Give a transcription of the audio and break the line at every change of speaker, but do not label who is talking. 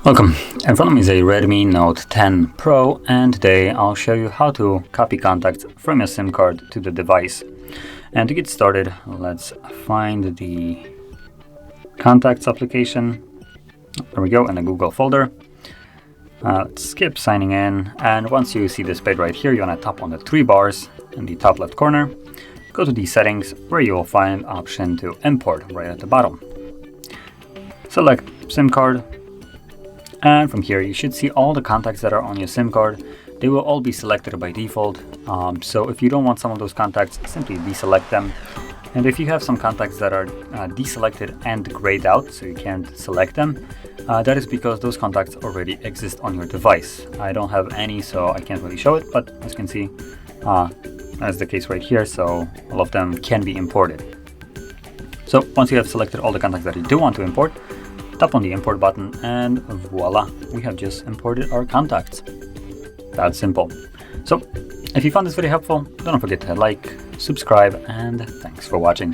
Welcome. In front of me is a Redmi Note 10 Pro, and today I'll show you how to copy contacts from your SIM card to the device. And to get started, let's find the contacts application. There we go, in the Google folder. Let's skip signing in, and once you see this page right here, you want to tap on the three bars in the top left corner. Go to the settings, where you will find an option to import right at the bottom. Select SIM card. And from here, you should see all the contacts that are on your SIM card. They will all be selected by default. So if you don't want some of those contacts, simply deselect them. And if you have some contacts that are deselected and grayed out, so you can't select them, that is because those contacts already exist on your device. I don't have any, so I can't really show it, but as you can see, that's the case right here, so all of them can be imported. So once you have selected all the contacts that you do want to import, tap on the import button, and voila, we have just imported our contacts. That's simple. So if you found this video helpful, don't forget to like, subscribe, and thanks for watching.